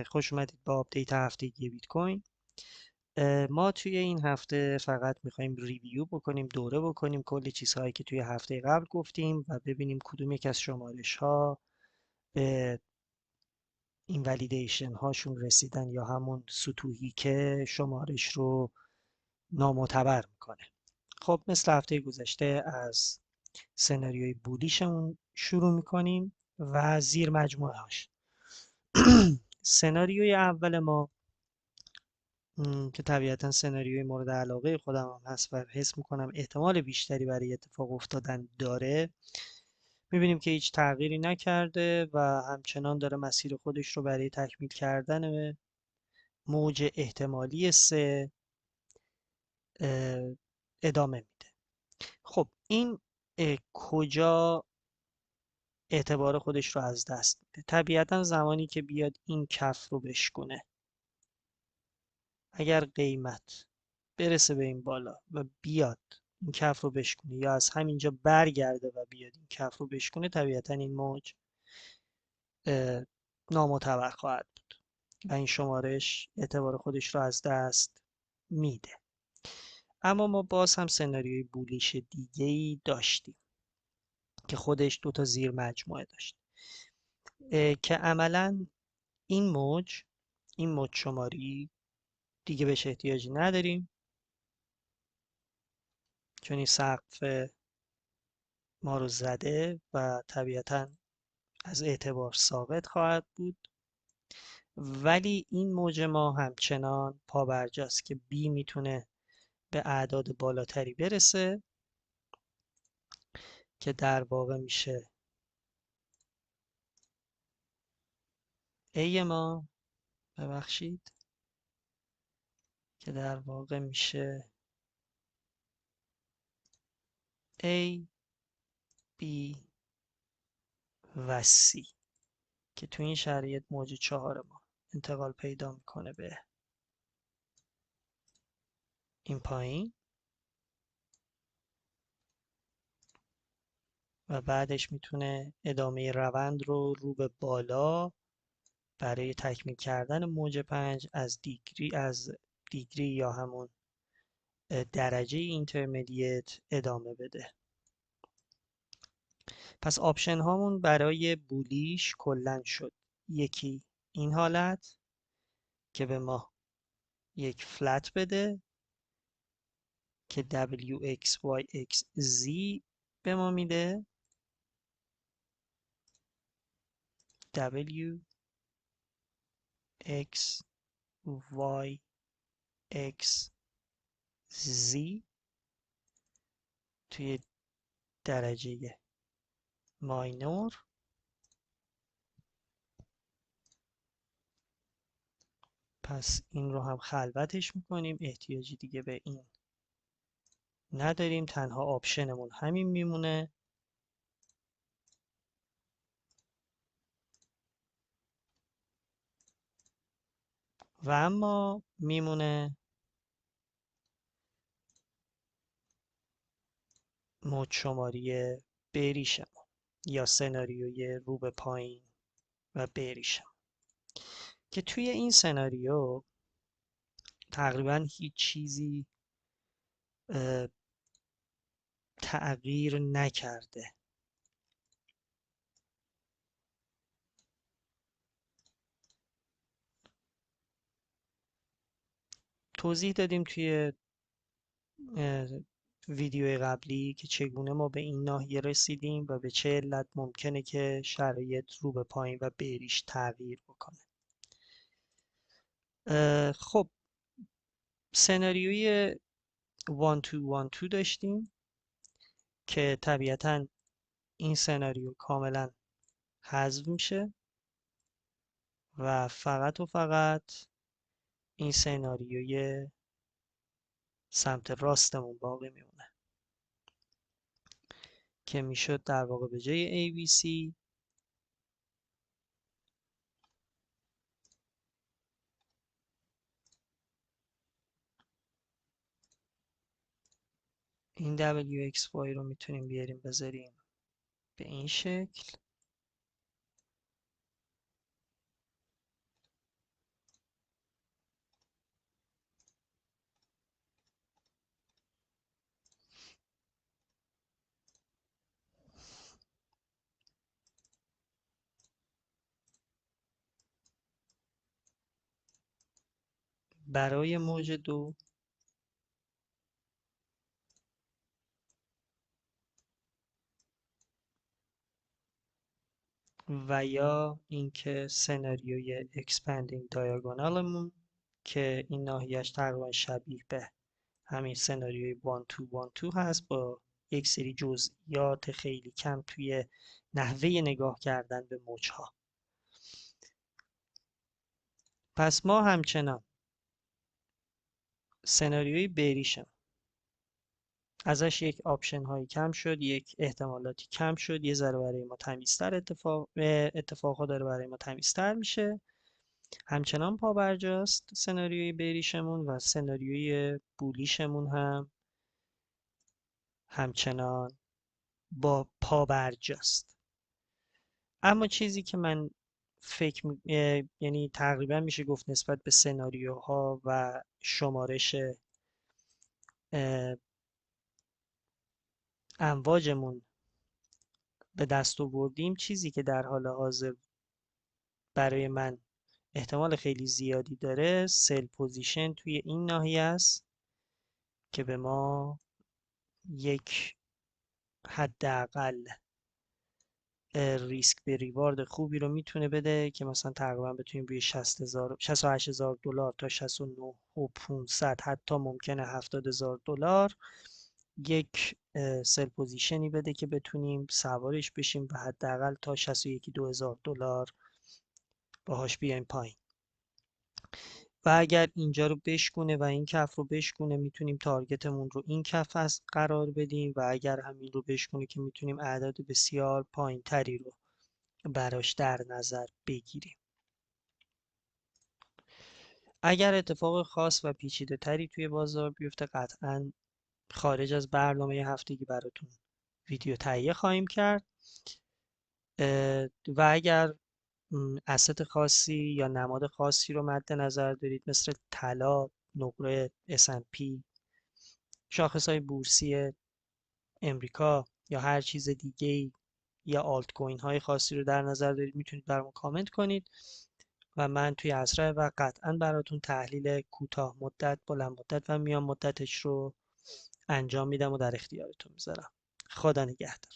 خوش اومدید با آپدیت هفتگی بیت کوین. ما توی این هفته فقط میخوایم ریویو بکنیم، دوره بکنیم کلی چیزهایی که توی هفته قبل گفتیم و ببینیم کدوم یک از شمارش ها به این ولیدیشن هاشون رسیدن یا همون سطوحی که شمارش رو نامعتبر میکنه. خب مثل هفته گذشته از سناریوی بولیشمون شروع میکنیم و زیر مجموعه هاش. سناریوی اول ما که طبیعتا سناریوی مورد علاقه خودم هم هست و حس میکنم احتمال بیشتری برای اتفاق افتادن داره. میبینیم که هیچ تغییری نکرده و همچنان داره مسیر خودش رو برای تکمیل کردن موج احتمالی 3 ادامه میده. خب این کجا اعتبار خودش رو از دست میده؟ طبیعتا زمانی که بیاد این کف رو بشکنه، اگر قیمت برسه به این بالا و بیاد این کف رو بشکنه یا از همینجا برگرده و بیاد این کف رو بشکنه، طبیعتا این موج نامعتبر خواهد بود و این شمارش اعتبار خودش رو از دست میده. اما ما باز هم سناریوی بولیش دیگه ای داشتیم که خودش دو تا زیر مجموعه داشت که عملا این موج شماری دیگه بهش احتیاجی نداریم، چون این سقف ما رو زده و طبیعتا از اعتبار ثابت خواهد بود. ولی این موج ما همچنان پابرجاست که B میتونه به اعداد بالاتری برسه که در واقع میشه A ما، ببخشید، که در واقع میشه A، B و C که تو این شرایط موج 4 ما انتقال پیدا میکنه به این پایین و بعدش میتونه ادامه روند رو به بالا برای تکمیل کردن موج 5 از دیگری یا همون درجه اینترمدیت ادامه بده. پس آپشن هامون برای بولیش کلن شد: یکی این حالت که به ما یک فلت بده که WXYXZ به ما میده، WXYXZ توی درجه ماینور. پس این رو هم خلوتش میکنیم، احتیاجی دیگه به این نداریم، تنها آپشنمون همین میمونه. و اما میمونه موج شماری بریشمون یا سناریوی رو به پایین و بریشم که توی این سناریو تقریبا هیچ چیزی تغییر نکرده. توضیح دادیم توی ویدیو قبلی که چگونه ما به این ناحیه رسیدیم و به چه علت ممکنه که شرایط رو به پایین و بریش تغییر بکنه. خب سناریوی 1-2-1-2 داشتیم که طبیعتا این سناریو کاملا حذف میشه و فقط این سناریوی سمت راستمون باقی میمونه که میشد در واقع به جای ABC این WXY رو میتونیم بیاریم بذاریم به این شکل برای موج 2 و یا اینکه سناریوی اکسپندینگ دیاگونالمون که این ناحیهش تقریبا شبیه به همین سناریوی 1 2 1 2 هست با یک سری جزئیات خیلی کم توی نحوه نگاه کردن به موجها. پس ما همچنان سناریوی بریشم ازش یک آپشن هایی کم شد، یک احتمالاتی کم شد، یه ذره برای ما تمیزتر اتفاقها داره برای ما تمیزتر میشه. همچنان پابرجاست سناریوی بریشمون و سناریوی بولیشمون هم همچنان با پابرجاست. اما چیزی که من یعنی تقریبا میشه گفت نسبت به سناریوها و شمارش امواجمون به دست آوردیم، چیزی که در حال حاضر برای من احتمال خیلی زیادی داره سل پوزیشن توی این ناحیه است که به ما یک حداقل ریسک به ریوارد خوبی رو میتونه بده که مثلا تقریبا بتونیم روی 68,000 دلار تا 69,500 حتی ممکنه 70,000 دلار یک سل پوزیشنی بده که بتونیم سوارش بشیم و حداقل تا 61,000 دلار باهاش بیایم پایین. و اگر اینجا رو بشکونه و این کف رو بشکونه میتونیم تارگتمون رو این کف از قرار بدیم و اگر همین رو بشکونه که میتونیم اعداد بسیار پایین تری رو براش در نظر بگیریم. اگر اتفاق خاص و پیچیده تری توی بازار بیفته قطعاً خارج از برنامه هفتگی براتون ویدیو تهیه خواهیم کرد و اگر asset خاصی یا نماد خاصی رو مد نظر دارید مثل طلا، نقره S&P، شاخص‌های بورسی امریکا یا هر چیز دیگه‌ای یا آلت کوین های خاصی رو در نظر دارید میتونید برام کامنت کنید و من توی اسرع و قطعا براتون تحلیل کوتاه مدت، بلند مدت و میان مدتش رو انجام میدم و در اختیارتون میذارم. خدا نگهدار.